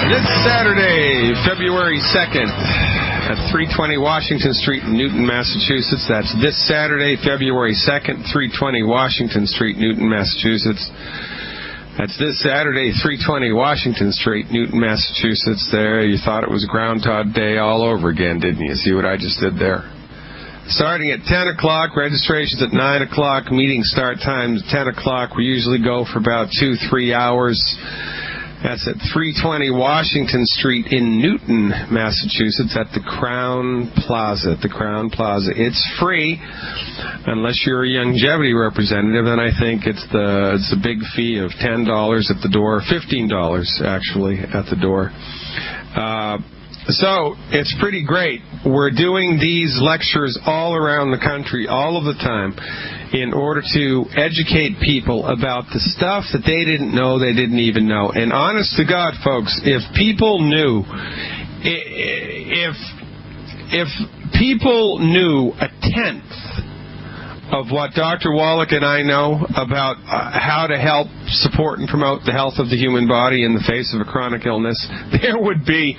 This Saturday, February 2nd, at 320 Washington Street in Newton, Massachusetts. That's this Saturday, February 2nd, 320 Washington Street, Newton, Massachusetts. That's this Saturday, 320 Washington Street, Newton, Massachusetts. There, you thought it was Groundhog Day all over again, didn't you? See what I just did there? Starting at 10 o'clock, registrations at 9 o'clock, meeting start times 10 o'clock. We usually go for about 2-3 hours. That's at 320 Washington Street in Newton, Massachusetts, at the Crown Plaza. The Crown Plaza. It's free, unless you're a longevity representative, and I think it's a big fee of $10 at the door, $15 actually at the door. So it's pretty great. We're doing these lectures all around the country, all of the time, in order to educate people about the stuff that they didn't know they didn't even know. And honest to God, folks, if people knew, if people knew a tenth of what Dr. Wallach and I know about how to help support and promote the health of the human body in the face of a chronic illness, there would be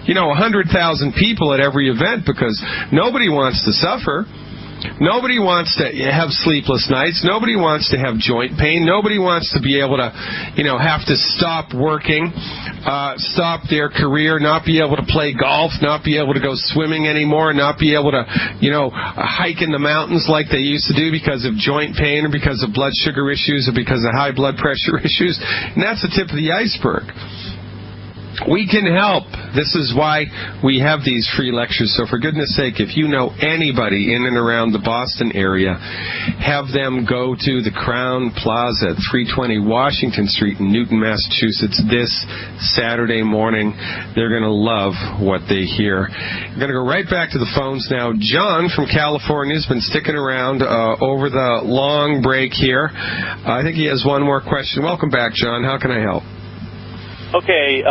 100,000 people at every event, because nobody wants to suffer. Nobody wants to have sleepless nights. Nobody wants to have joint pain. Nobody wants to be able to, have to stop working, stop their career, not be able to play golf, not be able to go swimming anymore, not be able to, hike in the mountains like they used to do because of joint pain or because of blood sugar issues or because of high blood pressure issues. And that's the tip of the iceberg. We can help. This is why we have these free lectures. So for goodness sake, if you know anybody in and around the Boston area, have them go to the Crown Plaza at 320 Washington Street in Newton, Massachusetts this Saturday morning. They're going to love what they hear. I'm going to go right back to the phones now. John from California has been sticking around over the long break here. I think he has one more question. Welcome back, John. How can I help? Okay,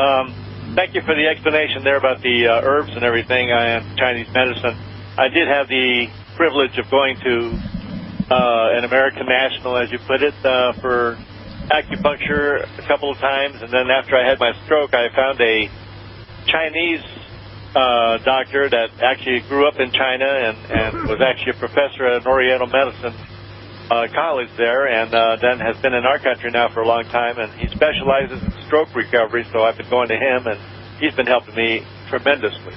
thank you for the explanation there about the herbs and everything and Chinese medicine. I did have the privilege of going to an American National, as you put it, for acupuncture a couple of times, and then after I had my stroke, I found a Chinese doctor that actually grew up in China and was actually a professor at an Oriental Medicine college there, and then has been in our country now for a long time, and he specializes in stroke recovery, so I've been going to him, and he's been helping me tremendously.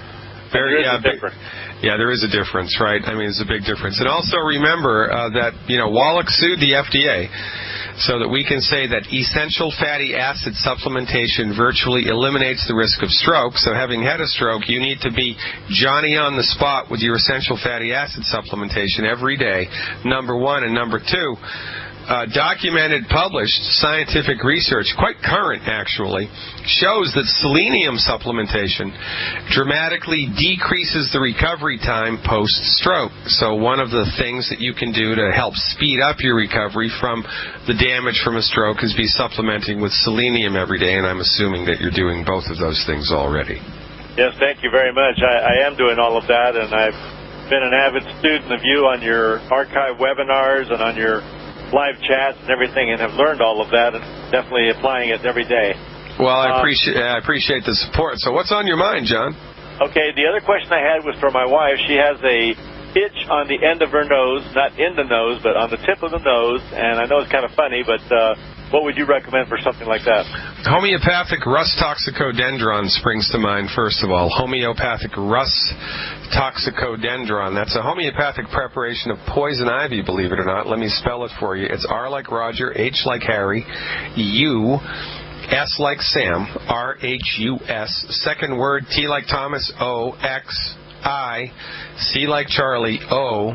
There is a difference. Yeah, there is a difference, right? I mean, it's a big difference. And also remember that, Wallach sued the FDA so that we can say that essential fatty acid supplementation virtually eliminates the risk of stroke. So having had a stroke, you need to be Johnny on the spot with your essential fatty acid supplementation every day, number one. And number two, documented, published scientific research, quite current actually, shows that selenium supplementation dramatically decreases the recovery time post-stroke. So one of the things that you can do to help speed up your recovery from the damage from a stroke is be supplementing with selenium every day, and I'm assuming that you're doing both of those things already. Yes, thank you very much. I am doing all of that, and I've been an avid student of you on your archive webinars and on your live chats and everything, and have learned all of that and definitely applying it every day. Well, I appreciate the support. So what's on your mind, John? Okay, the other question I had was for my wife. She has a itch on the end of her nose, not in the nose, but on the tip of the nose, and I know it's kind of funny, but what would you recommend for something like that? Homeopathic Rus toxicodendron springs to mind, first of all. Homeopathic Rus toxicodendron. That's a homeopathic preparation of poison ivy, believe it or not. Let me spell it for you. It's R like Roger, H like Harry, U, S like Sam, R-H-U-S, second word, T like Thomas, O, X, I, C like Charlie, O,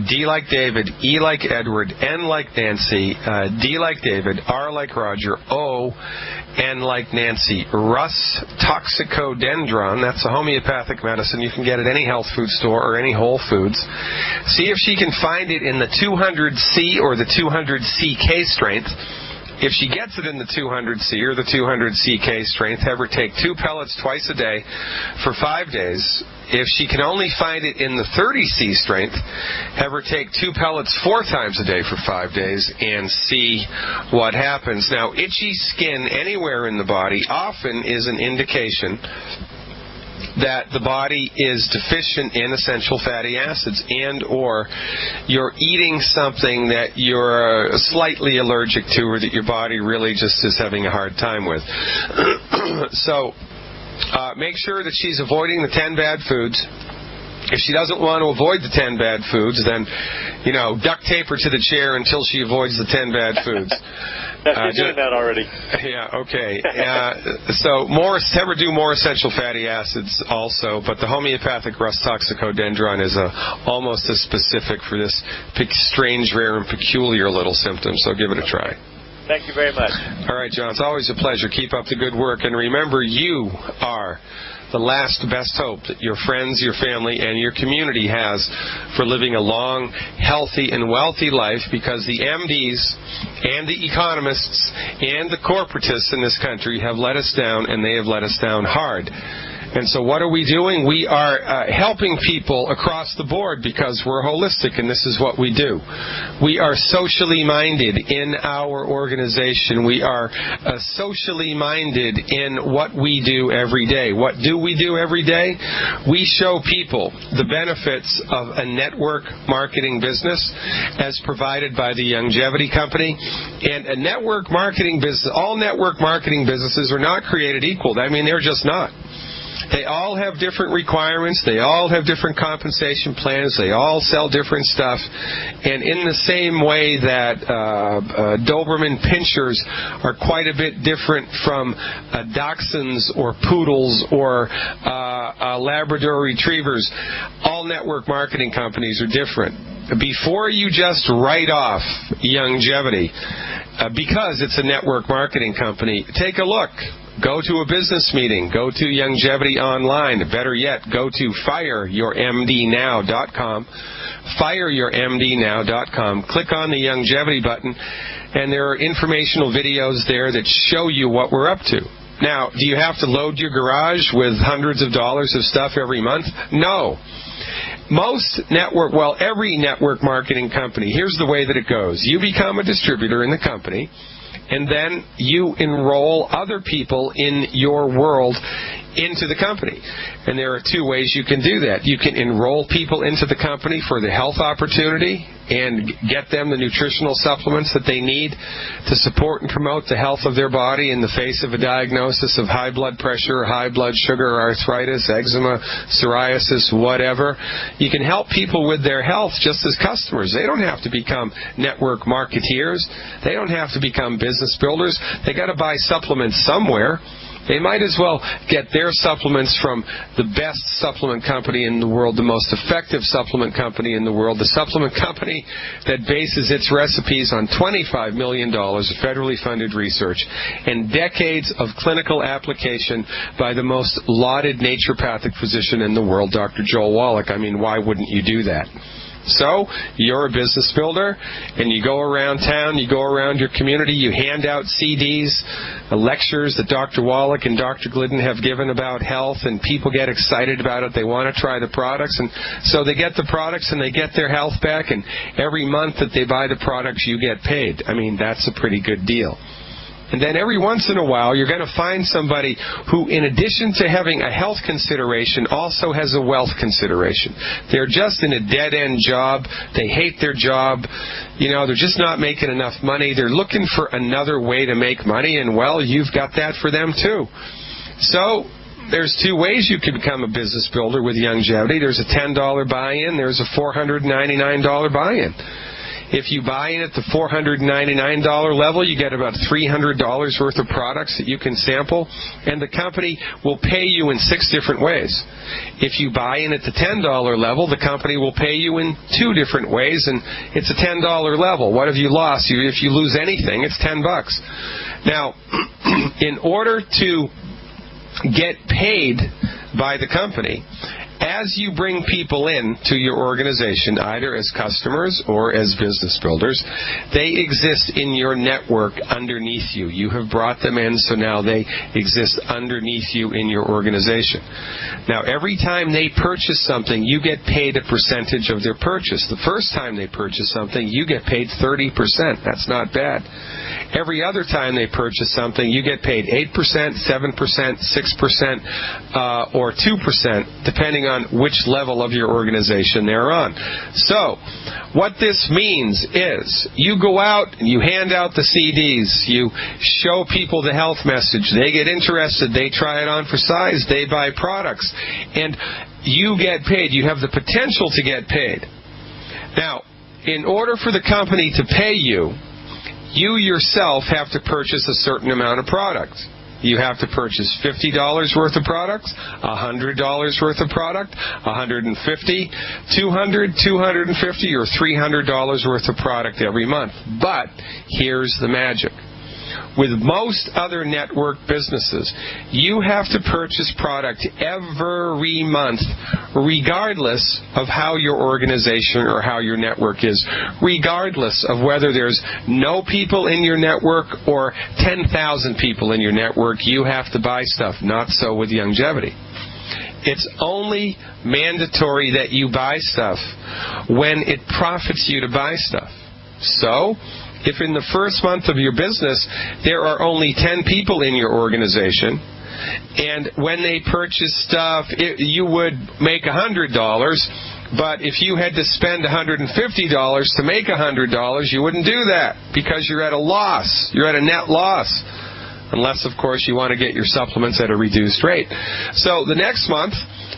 D like David, E like Edward, N like Nancy, D like David, R like Roger, O, N like Nancy. Rus toxicodendron, that's a homeopathic medicine. You can get at any health food store or any Whole Foods. See if she can find it in the 200C or the 200CK strength. If she gets it in the 200C or the 200CK strength, have her take 2 pellets twice a day for 5 days. If she can only find it in the 30C strength, have her take 2 pellets 4 times a day for 5 days and see what happens. Now, itchy skin anywhere in the body often is an indication that the body is deficient in essential fatty acids, and or you're eating something that you're slightly allergic to or that your body really just is having a hard time with. So make sure that she's avoiding the 10 bad foods. If she doesn't want to avoid the 10 bad foods, then, duct tape her to the chair until she avoids the 10 bad foods. She's doing that already. Yeah, okay. So have her do more essential fatty acids also, but the homeopathic Rust toxicodendron is almost as specific for this strange, rare, and peculiar little symptom, so give it a try. Thank you very much. All right, John, it's always a pleasure. Keep up the good work, and remember, you are the last best hope that your friends, your family, and your community has for living a long, healthy, and wealthy life, because the MDs and the economists and the corporatists in this country have let us down, and they have let us down hard. And so what are we doing? We are helping people across the board because we're holistic, and this is what we do. We are socially minded in our organization. We are socially minded in what we do every day. What do we do every day? We show people the benefits of a network marketing business as provided by the Longevity Company. And a network marketing business, all network marketing businesses are not created equal. I mean, they're just not. They all have different requirements. They all have different compensation plans. They all sell different stuff. And in the same way that Doberman Pinschers are quite a bit different from Dachshunds or Poodles or Labrador Retrievers, all network marketing companies are different. Before you just write off Longevity, because it's a network marketing company, take a look. Go to a business meeting. Go to Longevity Online. Better yet, go to fireyourmdnow.com. Fireyourmdnow.com. Click on the Longevity button, and there are informational videos there that show you what we're up to. Now, do you have to load your garage with hundreds of dollars of stuff every month? No. Every network marketing company, here's the way that it goes. You become a distributor in the company, and then you enroll other people in your world into the company. And there are 2 ways you can do that. You can enroll people into the company for the health opportunity and get them the nutritional supplements that they need to support and promote the health of their body in the face of a diagnosis of high blood pressure, high blood sugar, arthritis, eczema, psoriasis, whatever. You can help people with their health just as customers. They don't have to become network marketeers. They don't have to become business builders. They got to buy supplements somewhere. They might as well get their supplements from the best supplement company in the world, the most effective supplement company in the world, the supplement company that bases its recipes on $25 million of federally funded research and decades of clinical application by the most lauded naturopathic physician in the world, Dr. Joel Wallach. I mean, why wouldn't you do that? So, you're a business builder, and you go around town, you go around your community, you hand out CDs, lectures that Dr. Wallach and Dr. Glidden have given about health, and people get excited about it. They want to try the products, and so they get the products and they get their health back, and every month that they buy the products, you get paid. I mean, that's a pretty good deal. And then every once in a while, you're going to find somebody who, in addition to having a health consideration, also has a wealth consideration. They're just in a dead-end job. They hate their job. They're just not making enough money. They're looking for another way to make money, and, well, you've got that for them, too. So there's 2 ways you can become a business builder with Longevity. There's a $10 buy-in. There's a $499 buy-in. If you buy in at the $499 level, you get about $300 worth of products that you can sample, and the company will pay you in 6 different ways. If you buy in at the $10 level, the company will pay you in 2 different ways, and it's a $10 level. What have you lost? If you lose anything, it's $10. Now, in order to get paid by the company as you bring people in to your organization, either as customers or as business builders, they exist in your network underneath you. You have brought them in, so now they exist underneath you in your organization. Now, every time they purchase something, you get paid a percentage of their purchase. The first time they purchase something, you get paid 30%. That's not bad. Every other time they purchase something, you get paid 8%, 7%, 6%, or 2%, depending on which level of your organization they're on. So, what this means is you go out and you hand out the CDs, you show people the health message, they get interested, they try it on for size, they buy products, and you get paid. You have the potential to get paid. Now, in order for the company to pay you, you yourself have to purchase a certain amount of product. You have to purchase $50 worth of products, $100 worth of product, $150, $200, $250, or $300 worth of product every month. But here's the magic. With most other network businesses, you have to purchase product every month, regardless of how your organization or how your network is, regardless of whether there's no people in your network or 10,000 people in your network. You have to buy stuff. Not so with Longevity. It's only mandatory that you buy stuff when it profits you to buy stuff. So, if in the first month of your business there are only 10 people in your organization, and when they purchase stuff, you would make $100, but if you had to spend $150 to make $100, you wouldn't do that because you're at a loss. You're at a net loss. Unless, of course, you want to get your supplements at a reduced rate. So the next month,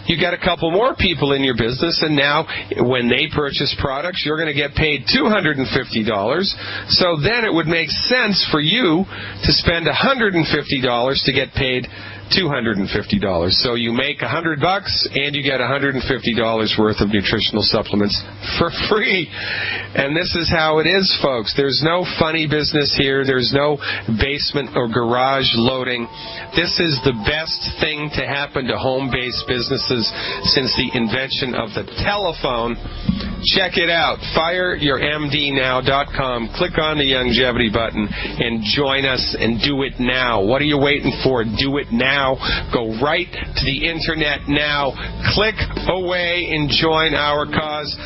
you got a couple more people in your business, and now when they purchase products, you're going to get paid $250. So then it would make sense for you to spend $150 to get paid $250. So you make $100 and you get $150 worth of nutritional supplements for free. And this is how it is, folks. There's no funny business here. There's no basement or garage loading. This is the best thing to happen to home-based businesses since the invention of the telephone. Check it out. FireYourMDNow.com. Click on the Longevity button and join us and do it now. What are you waiting for? Do it now. Go right to the internet now. Click away and join our cause.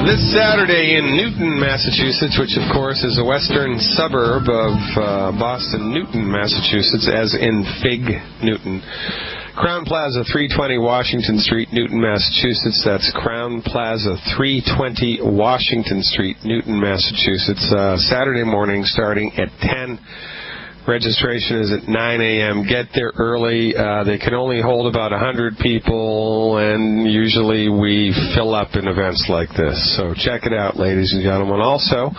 This Saturday in Newton, Massachusetts, which of course is a western suburb of Boston, Newton, Massachusetts, as in Fig Newton. Crown Plaza, 320 Washington Street, Newton, Massachusetts. That's Crown Plaza, 320 Washington Street, Newton, Massachusetts. Saturday morning starting at 10. Registration is at 9 a.m. Get there early. They can only hold about 100 people, and usually we fill up in events like this. So check it out, ladies and gentlemen. Also,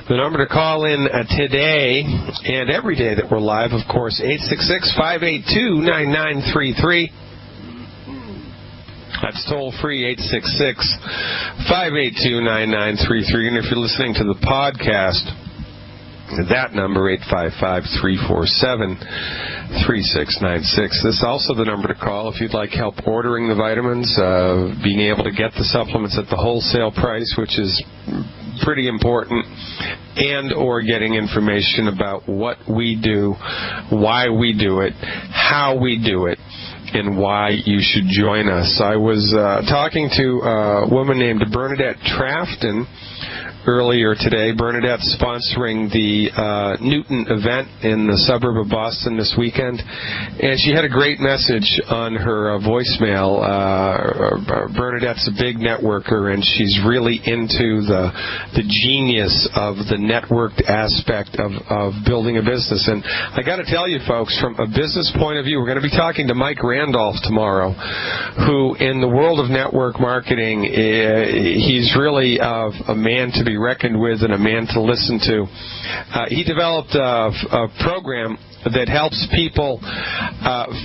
the number to call in today and every day that we're live, of course, 866-582-9933. That's toll-free, 866-582-9933. And if you're listening to the podcast, that number, 855-347-3696. This is also the number to call if you'd like help ordering the vitamins, being able to get the supplements at the wholesale price, which is pretty important, and or getting information about what we do, why we do it, how we do it, and why you should join us. I was talking to a woman named Bernadette Trafton earlier today. Bernadette's sponsoring the Newton event in the suburb of Boston this weekend, and she had a great message on her voicemail. Bernadette's a big networker, and she's really into the genius of the networked aspect of building a business. And I got to tell you, folks, from a business point of view, we're going to be talking to Mike Randolph tomorrow, who in the world of network marketing, he's really a man to be reckoned with and a man to listen to. He developed a program that helps people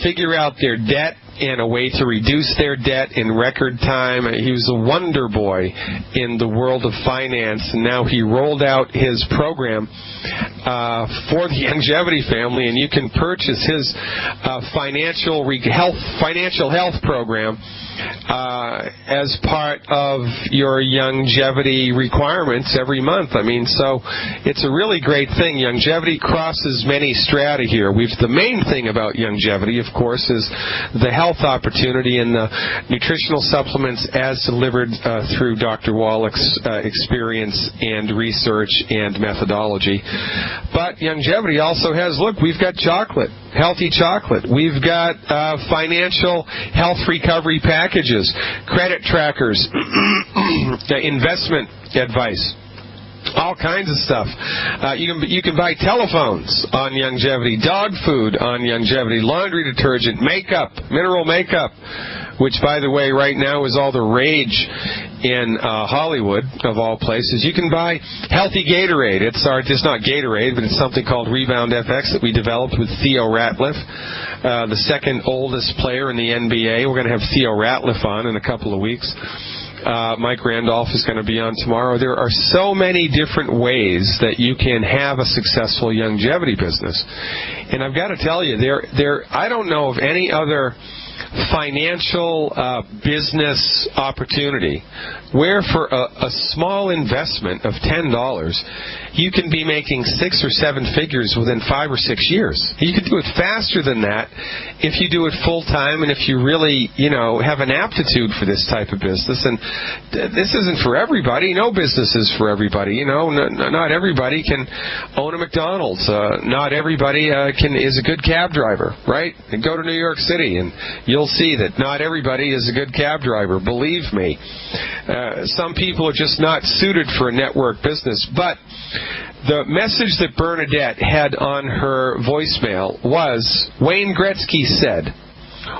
figure out their debt and a way to reduce their debt in record time. He was a wonder boy in the world of finance, and now he rolled out his program for the Longevity family, and you can purchase his financial health program as part of your longevity requirements every month. I mean, so it's a really great thing. Longevity crosses many strata here. The main thing about longevity, of course, is the health opportunity and the nutritional supplements as delivered through Dr. Wallach's experience and research and methodology. But longevity also has, look, we've got chocolate, healthy chocolate. We've got financial health recovery packages, credit trackers, investment advice, all kinds of stuff. You can buy telephones on longevity, dog food on longevity, laundry detergent, makeup, mineral makeup, which, by the way, right now is all the rage in Hollywood, of all places. You can buy healthy Gatorade. It's not Gatorade, but it's something called Rebound FX that we developed with Theo Ratliff, the second oldest player in the NBA. We're going to have Theo Ratliff on in a couple of weeks. Mike Randolph is going to be on tomorrow. There are so many different ways that you can have a successful longevity business. And I've got to tell you, I don't know of any other financial business opportunity where for a small investment of $10 you can be making 6 or 7 figures within 5 or 6 years. You can do it faster than that if you do it full time and if you really have an aptitude for this type of business. And this isn't for everybody. No business is for everybody. Not everybody can own a McDonald's. Not everybody is a good cab driver, right? And go to New York City and you'll see that not everybody is a good cab driver. Believe me. Some people are just not suited for a network business. But the message that Bernadette had on her voicemail was, Wayne Gretzky said,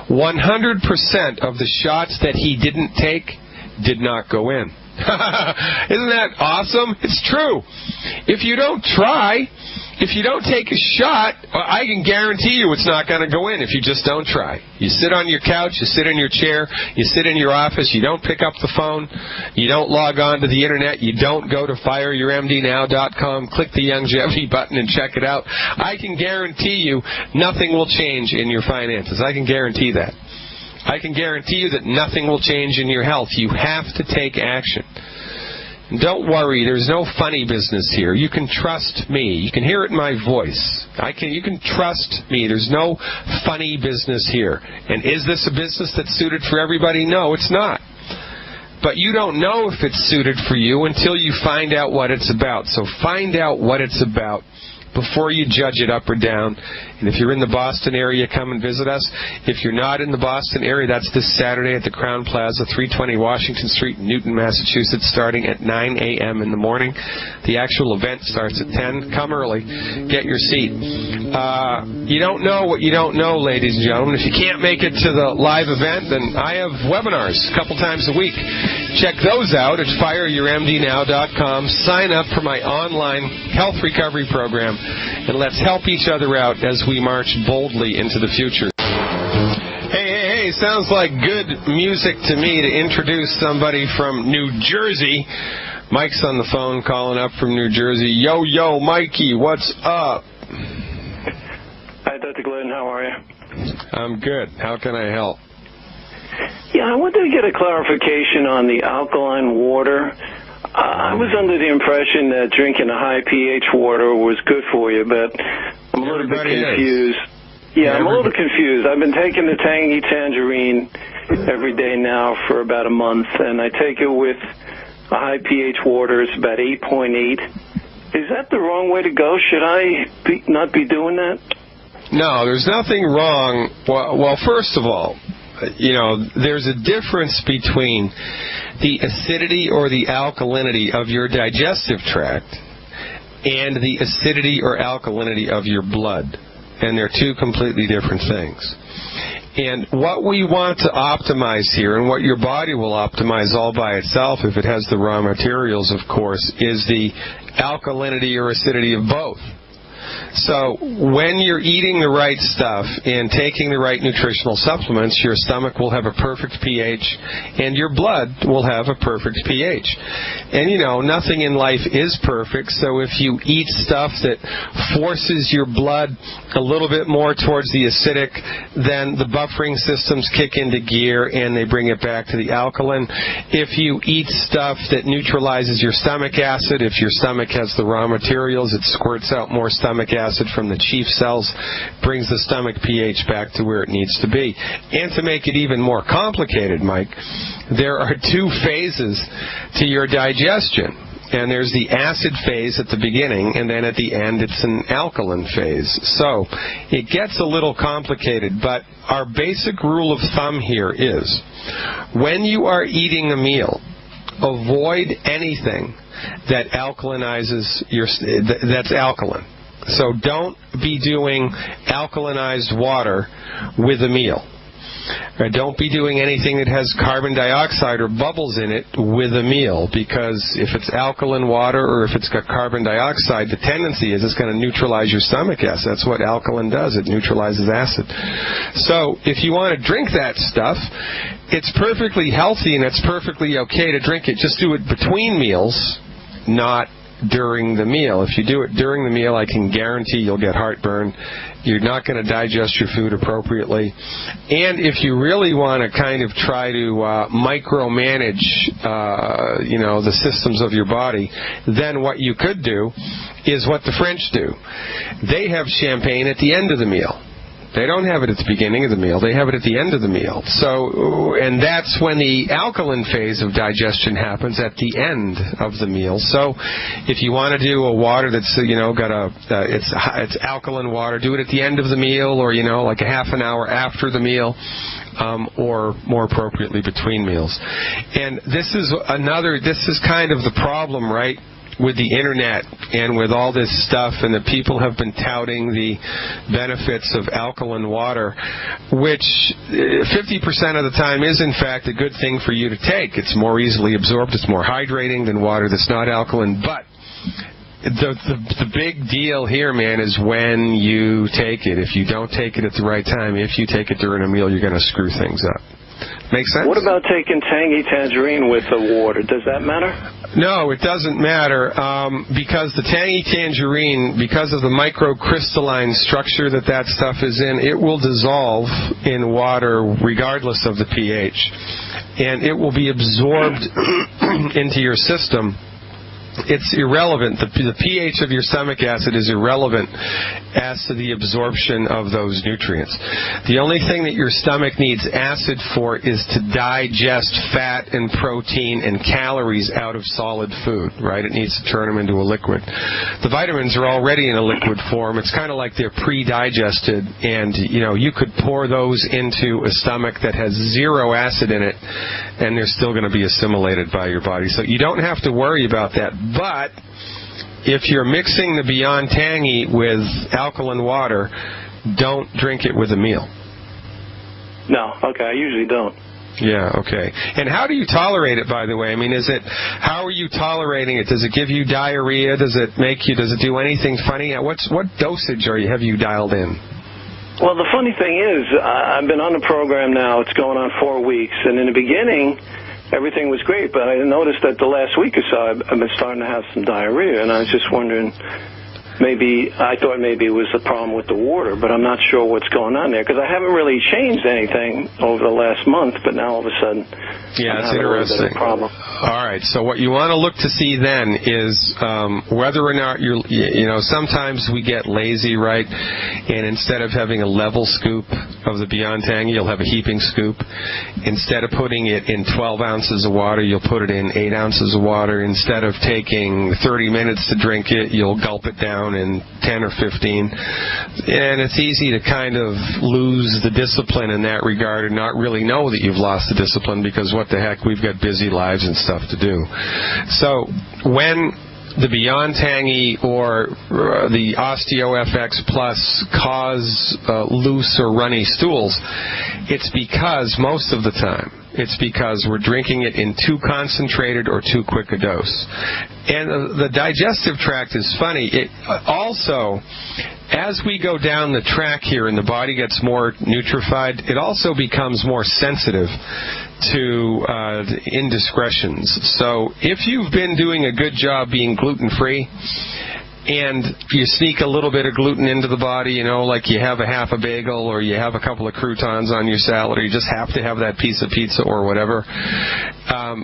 100% of the shots that he didn't take did not go in. Isn't that awesome? It's true. If you don't try, if you don't take a shot, I can guarantee you it's not going to go in if you just don't try. You sit on your couch, you sit in your chair, you sit in your office, you don't pick up the phone, you don't log on to the internet, you don't go to fireyourmdnow.com, click the longevity button and check it out. I can guarantee you nothing will change in your finances. I can guarantee that. I can guarantee you that nothing will change in your health. You have to take action. Don't worry, there's no funny business here. You can trust me. You can hear it in my voice. You can trust me. There's no funny business here. And is this a business that's suited for everybody? No, it's not. But you don't know if it's suited for you until you find out what it's about. So find out what it's about before you judge it up or down. And if you're in the Boston area, come and visit us. If you're not in the Boston area, that's this Saturday at the Crowne Plaza, 320 Washington Street, Newton, Massachusetts, starting at 9 a.m. in the morning. The actual event starts at 10. Come early. Get your seat. You don't know what you don't know, ladies and gentlemen. If you can't make it to the live event, then I have webinars a couple times a week. Check those out at fireyourmdnow.com. Sign up for my online health recovery program, and let's help each other out as we march boldly into the future. Hey, sounds like good music to me to introduce somebody from New Jersey. Mike's on the phone calling up from New Jersey. Yo, Mikey, what's up? Hi, Dr. Glidden, how are you? I'm good. How can I help? Yeah, I wanted to get a clarification on the alkaline water. I was under the impression that drinking a high pH water was good for you, but I'm a little bit confused. I'm a little confused. I've been taking the Tangy Tangerine every day now for about a month, and I take it with a high pH water. It's about 8.8. Is that the wrong way to go? Should I not be doing that? No, there's nothing wrong. Well, first of all, there's a difference between the acidity or the alkalinity of your digestive tract and the acidity or alkalinity of your blood. And they're two completely different things. And what we want to optimize here, and what your body will optimize all by itself if it has the raw materials, of course, is the alkalinity or acidity of both. So when you're eating the right stuff and taking the right nutritional supplements, your stomach will have a perfect pH and your blood will have a perfect pH. And, nothing in life is perfect, so if you eat stuff that forces your blood a little bit more towards the acidic, then the buffering systems kick into gear and they bring it back to the alkaline. If you eat stuff that neutralizes your stomach acid, if your stomach has the raw materials, it squirts out more stomach acid from the chief cells, brings the stomach pH back to where it needs to be. And to make it even more complicated, Mike, there are 2 phases to your digestion. And there's the acid phase at the beginning, and then at the end it's an alkaline phase. So it gets a little complicated, but our basic rule of thumb here is when you are eating a meal, avoid anything that alkalinizes that's alkaline. So don't be doing alkalinized water with a meal. Don't be doing anything that has carbon dioxide or bubbles in it with a meal, because if it's alkaline water or if it's got carbon dioxide, the tendency is it's going to neutralize your stomach acid. That's what alkaline does. It neutralizes acid. So if you want to drink that stuff, it's perfectly healthy and it's perfectly okay to drink it. Just do it between meals, not during the meal. If you do it during the meal, I can guarantee you'll get heartburn. You're not going to digest your food appropriately. And if you really want to kind of try to micromanage, the systems of your body, then what you could do is what the French do. They have champagne at the end of the meal. They don't have it at the beginning of the meal. They have it at the end of the meal. So, and that's when the alkaline phase of digestion happens, at the end of the meal. So, if you want to do a water that's it's alkaline water, do it at the end of the meal, or like a half an hour after the meal. Or more appropriately between meals. And this is kind of the problem, right, with the internet and with all this stuff, and the people have been touting the benefits of alkaline water, which 50% of the time is in fact a good thing for you to take. It's more easily absorbed, it's more hydrating than water that's not alkaline, but the big deal here, man, is when you take it. If you don't take it at the right time, if you take it during a meal, you're going to screw things up. Make sense? What about taking tangy tangerine with the water? Does that matter? No, it doesn't matter, because the tangy tangerine, because of the microcrystalline structure that stuff is in, it will dissolve in water regardless of the pH, and it will be absorbed into your system. It's irrelevant. The pH of your stomach acid is irrelevant as to the absorption of those nutrients. The only thing that your stomach needs acid for is to digest fat and protein and calories out of solid food, right? It needs to turn them into a liquid. The vitamins are already in a liquid form. It's kind of like they're pre-digested, and you could pour those into a stomach that has 0 acid in it, and they're still going to be assimilated by your body. So you don't have to worry about that. But if you're mixing the Beyond Tangy with alkaline water, don't drink it with a meal. No, okay, I usually don't. Yeah, okay. And how do you tolerate it, by the way? I mean, how are you tolerating it? Does it give you diarrhea? Does it do anything funny? What dosage have you dialed in? Well, the funny thing is, I've been on the program now, it's going on 4 weeks, and in the beginning, everything was great, but I noticed that the last week or so I've been starting to have some diarrhea, and I was just wondering, I thought maybe it was the problem with the water, but I'm not sure what's going on there, because I haven't really changed anything over the last month, but now all of a sudden, yeah, it's interesting. Problem. All right, so what you want to look to see then is whether or not sometimes we get lazy, right, and instead of having a level scoop of the Beyond Tangy, you'll have a heaping scoop. Instead of putting it in 12 ounces of water, you'll put it in 8 ounces of water. Instead of taking 30 minutes to drink it, you'll gulp it down in 10 or 15. And it's easy to kind of lose the discipline in that regard and not really know that you've lost the discipline, because what the heck, we've got busy lives and stuff to do. So when the Beyond Tangy or the OsteoFX Plus cause loose or runny stools, it's because, most of the time, it's because we're drinking it in too concentrated or too quick a dose. And the digestive tract is funny. It also, as we go down the track here and the body gets more nutrified, it also becomes more sensitive to indiscretions. So if you've been doing a good job being gluten-free, and you sneak a little bit of gluten into the body, you know, like you have a half a bagel or you have a couple of croutons on your salad, or you just have to have that piece of pizza or whatever,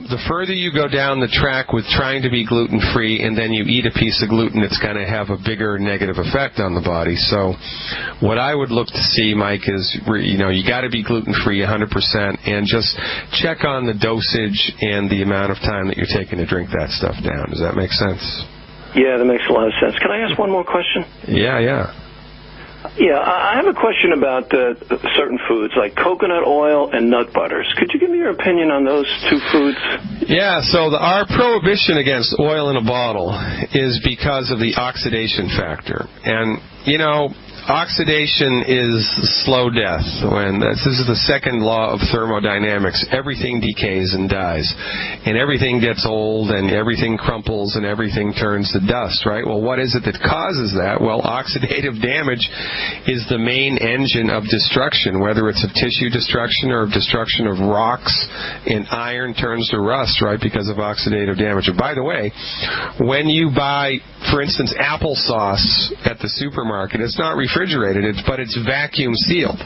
the further you go down the track with trying to be gluten-free and then you eat a piece of gluten, it's going to have a bigger negative effect on the body. So what I would look to see, Mike, is, you know, you got to be gluten-free 100% and just check on the dosage and the amount of time that you're taking to drink that stuff down. Does that make sense? Yeah, that makes a lot of sense. Can I ask one more question? Yeah. Yeah, I have a question about certain foods, like coconut oil and nut butters. Could you give me your opinion on those two foods? Yeah, so our prohibition against oil in a bottle is because of the oxidation factor. And, you know, oxidation is slow death. This is the second law of thermodynamics. Everything decays and dies. And everything gets old and everything crumples and everything turns to dust, right? Well, what is it that causes that? Well, oxidative damage is the main engine of destruction, whether it's of tissue destruction or of destruction of rocks, and iron turns to rust, right, because of oxidative damage. And by the way, when you buy, for instance, applesauce at the supermarket, it's not refrigerated, but it's vacuum sealed.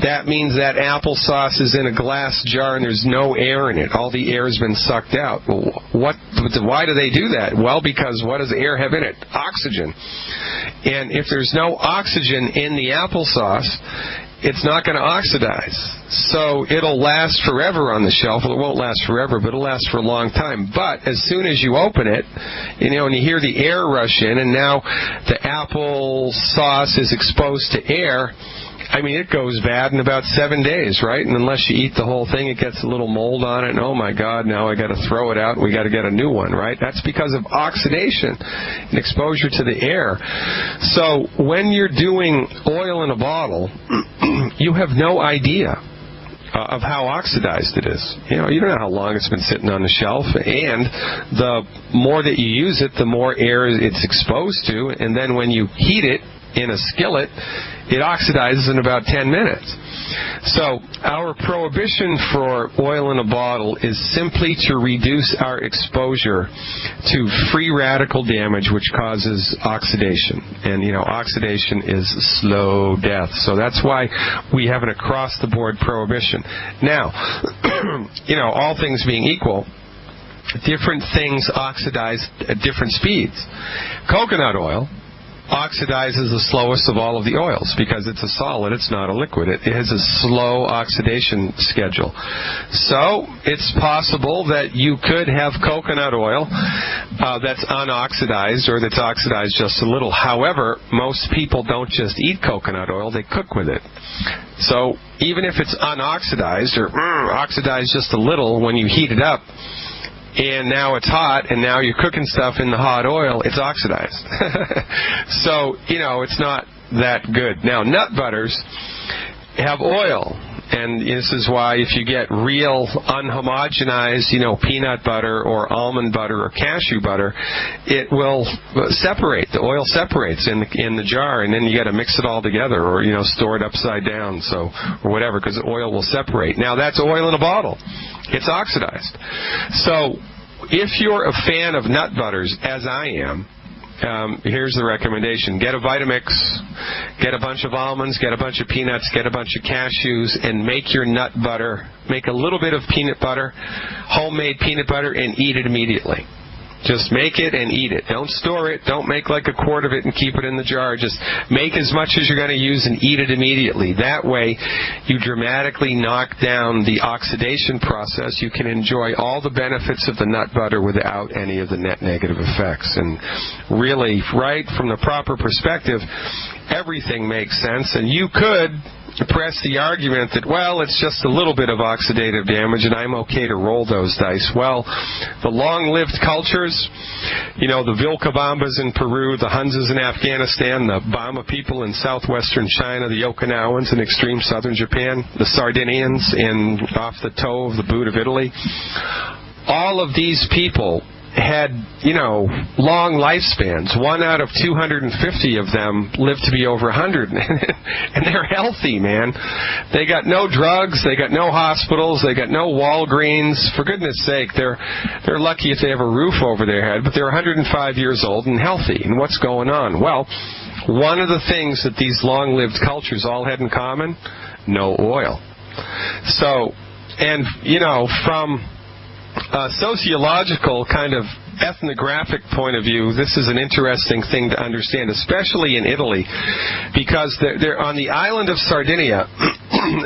That means that applesauce is in a glass jar and there's no air in it. All the air has been sucked out. Well, why do they do that? Well, because what does air have in it? Oxygen. And if there's no oxygen in the applesauce, it's not going to oxidize. So it'll last forever on the shelf. Well, it won't last forever, but it'll last for a long time. But as soon as you open it, you know, and you hear the air rush in, and now the apple sauce is exposed to air, I mean, it goes bad in about 7 days, right? And unless you eat the whole thing, it gets a little mold on it, and oh my God, now I got to throw it out, and we got to get a new one, right? That's because of oxidation and exposure to the air. So when you're doing oil in a bottle, you have no idea of how oxidized it is. You know, you don't know how long it's been sitting on the shelf, and the more that you use it, the more air it's exposed to, and then when you heat it in a skillet, it oxidizes in about 10 minutes. So our prohibition for oil in a bottle is simply to reduce our exposure to free radical damage, which causes oxidation. And, you know, oxidation is slow death. So that's why we have an across-the-board prohibition. Now, you know, all things being equal, different things oxidize at different speeds. Coconut oil oxidizes the slowest of all of the oils because it's a solid, it's not a liquid. It has a slow oxidation schedule. So it's possible that you could have coconut oil that's unoxidized or that's oxidized just a little. However, most people don't just eat coconut oil, they cook with it. So even if it's unoxidized or oxidized just a little, when you heat it up, and now it's hot, and now you're cooking stuff in the hot oil, it's oxidized. So, you know, it's not that good. Now, nut butters have oil, and this is why if you get real unhomogenized, you know, peanut butter or almond butter or cashew butter, it will separate. The oil separates in the jar, and then you got to mix it all together, or, you know, store it upside down, so, or whatever, because the oil will separate. Now, that's oil in a bottle. It's oxidized. So if you're a fan of nut butters, as I am, here's the recommendation. Get a Vitamix, get a bunch of almonds, get a bunch of peanuts, get a bunch of cashews, and make your nut butter. Make a little bit of peanut butter, homemade peanut butter, and eat it immediately. Just make it and eat it. Don't store it. Don't make like a quart of it and keep it in the jar. Just make as much as you're going to use and eat it immediately. That way, you dramatically knock down the oxidation process. You can enjoy all the benefits of the nut butter without any of the net negative effects. And really, right from the proper perspective, everything makes sense. And you could press the argument that, well, it's just a little bit of oxidative damage and I'm okay to roll those dice. Well, the long-lived cultures, you know, the Vilcabambas in Peru, the Hunzas in Afghanistan, the Bama people in southwestern China, the Okinawans in extreme southern Japan, the Sardinians in off the toe of the boot of Italy, all of these people had, you know, long lifespans. 1 out of 250 of them lived to be over 100, and they're healthy, man. They got no drugs, they got no hospitals, they got no Walgreens. For goodness sake, they're lucky if they have a roof over their head, but they're 105 years old and healthy. And what's going on? Well, one of the things that these long-lived cultures all had in common, no oil. So, and, you know, from a sociological kind of ethnographic point of view, this is an interesting thing to understand, especially in Italy, because they're on the island of Sardinia.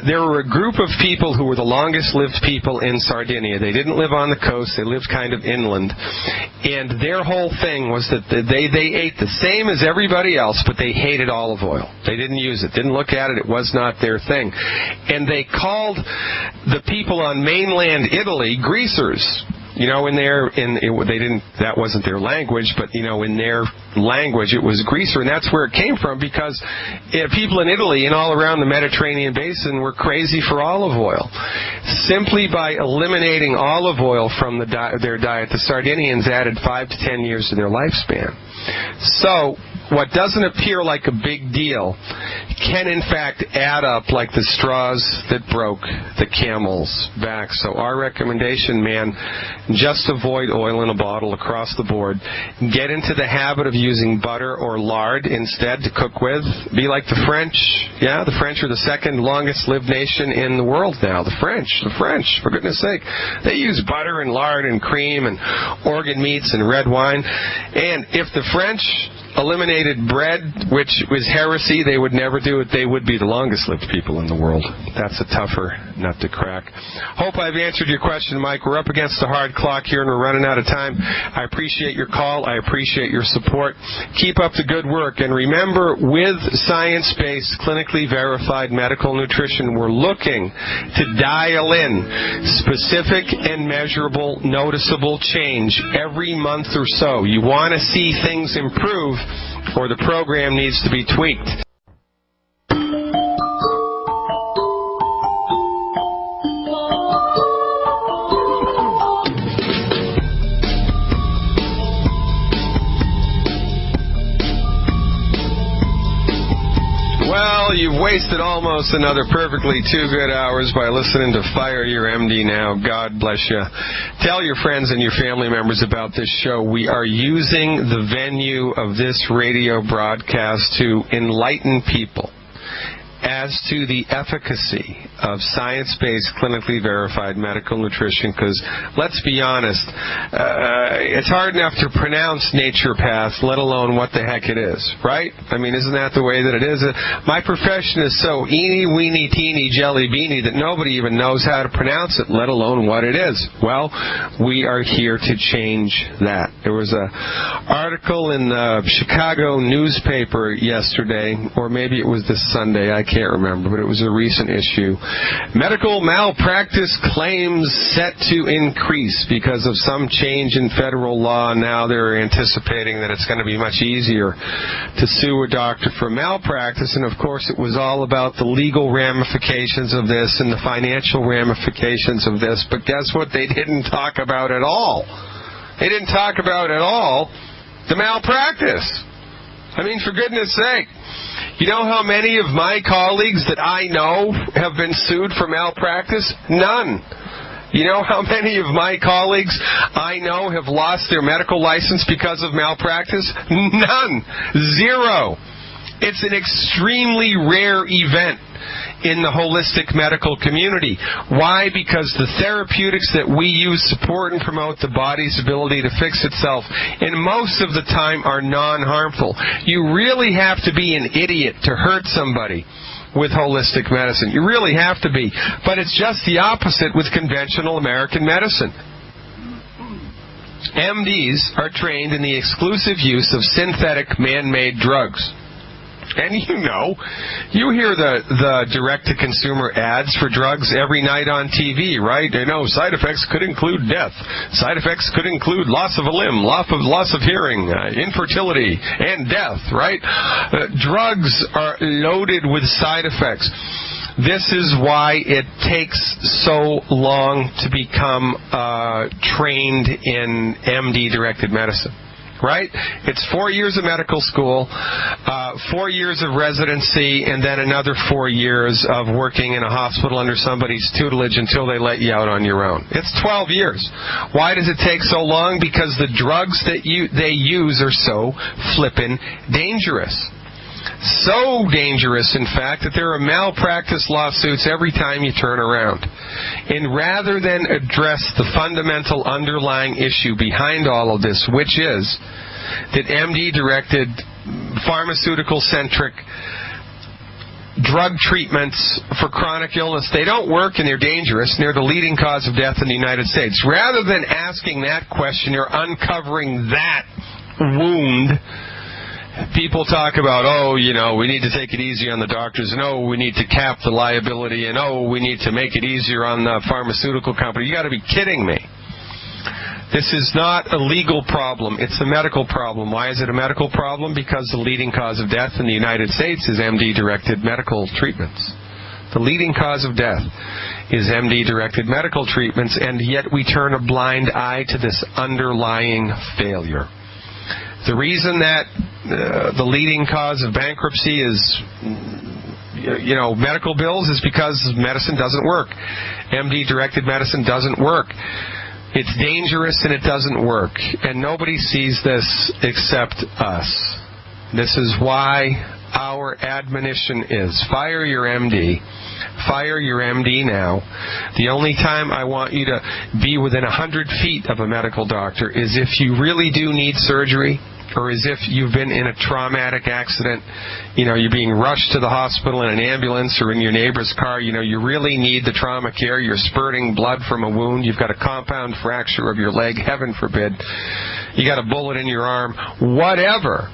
There were a group of people who were the longest-lived people in Sardinia. They didn't live on the coast. They lived kind of inland. And their whole thing was that they ate the same as everybody else, but they hated olive oil. They didn't use it, didn't look at it. It was not their thing. And they called the people on mainland Italy greasers. You know, that wasn't their language, but, you know, in their language it was greaser, and that's where it came from, because people in Italy and all around the Mediterranean basin were crazy for olive oil. Simply by eliminating olive oil from their diet, the Sardinians added 5 to 10 years to their lifespan. So, what doesn't appear like a big deal can in fact add up like the straws that broke the camel's back. So our recommendation, man, just avoid oil in a bottle across the board. Get into the habit of using butter or lard instead to cook with. Be like the French. Yeah, the French are the second longest lived nation in the world now. The French, for goodness sake. They use butter and lard and cream and organ meats and red wine. And if the French eliminated bread, which was heresy, they would never do it, they would be the longest-lived people in the world. That's a tougher nut to crack. Hope I've answered your question, Mike. We're up against the hard clock here, and we're running out of time. I appreciate your call. I appreciate your support. Keep up the good work. And remember, with science-based, clinically verified medical nutrition, we're looking to dial in specific and measurable, noticeable change every month or so. You want to see things improve, or the program needs to be tweaked. Well, you've wasted almost another perfectly 2 good hours by listening to Fire Your MD Now. God bless you. Tell your friends and your family members about this show. We are using the venue of this radio broadcast to enlighten people as to the efficacy of science-based, clinically verified medical nutrition, because let's be honest, it's hard enough to pronounce naturopath, let alone what the heck it is, right? I mean, isn't that the way that it is? My profession is so eeny, weeny, teeny, jelly beany that nobody even knows how to pronounce it, let alone what it is. Well, we are here to change that. There was an article in the Chicago newspaper yesterday, or maybe it was this Sunday, I can't remember, but it was a recent issue. Medical malpractice claims set to increase because of some change in federal law. Now they're anticipating that it's going to be much easier to sue a doctor for malpractice, and of course it was all about the legal ramifications of this and the financial ramifications of this, but guess what they didn't talk about at all? They didn't talk about at all the malpractice. I mean, for goodness sake. You know how many of my colleagues that I know have been sued for malpractice? None. You know how many of my colleagues I know have lost their medical license because of malpractice? None. Zero. It's an extremely rare event in the holistic medical community. Why? Because the therapeutics that we use support and promote the body's ability to fix itself, and most of the time are non-harmful. You really have to be an idiot to hurt somebody with holistic medicine. You really have to be. But it's just the opposite with conventional American medicine. MDs are trained in the exclusive use of synthetic man-made drugs. And you hear the direct-to-consumer ads for drugs every night on TV, right? Side effects could include death. Side effects could include loss of a limb, loss of hearing, infertility, and death, right? Drugs are loaded with side effects. This is why it takes so long to become trained in MD-directed medicine. Right? It's 4 years of medical school, 4 years of residency, and then another 4 years of working in a hospital under somebody's tutelage until they let you out on your own. It's 12 years. Why does it take so long? Because the drugs that they use are so flippin' dangerous. So dangerous, in fact, that there are malpractice lawsuits every time you turn around. And rather than address the fundamental underlying issue behind all of this, which is that MD-directed, pharmaceutical-centric drug treatments for chronic illness, they don't work and they're dangerous, and they're the leading cause of death in the United States. Rather than asking that question or uncovering that wound, people talk about, we need to take it easy on the doctors, and we need to cap the liability, and we need to make it easier on the pharmaceutical company. You got to be kidding me. This is not a legal problem. It's a medical problem. Why is it a medical problem? Because the leading cause of death in the United States is MD-directed medical treatments. The leading cause of death is MD-directed medical treatments, and yet we turn a blind eye to this underlying failure. The reason that the leading cause of bankruptcy is, medical bills is because medicine doesn't work. MD-directed medicine doesn't work. It's dangerous and it doesn't work. And nobody sees this except us. This is why our admonition is, fire your MD. Fire your MD now. The only time I want you to be within 100 feet of a medical doctor is if you really do need surgery, or as if you've been in a traumatic accident, you're being rushed to the hospital in an ambulance or in your neighbor's car, you really need the trauma care, you're spurting blood from a wound, you've got a compound fracture of your leg, heaven forbid, you got a bullet in your arm, whatever.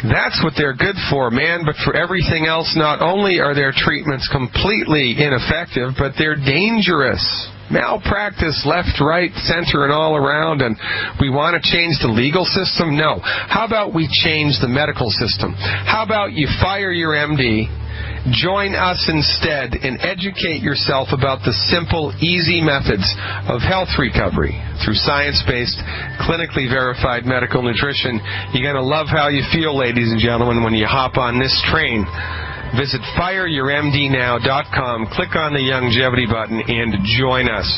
That's what they're good for, man, but for everything else, not only are their treatments completely ineffective, but they're dangerous. Malpractice left, right, center, and all around, and we want to change the legal system? No. How about we change the medical system? How about you fire your MD, join us instead, and educate yourself about the simple, easy methods of health recovery through science-based, clinically verified medical nutrition. You're going to love how you feel, ladies and gentlemen, when you hop on this train. Visit fireyourmdnow.com, click on the Longevity button, and join us.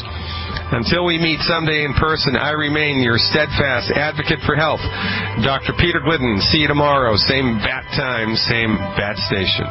Until we meet someday in person, I remain your steadfast advocate for health, Dr. Peter Glidden. See you tomorrow, same bat time, same bat station.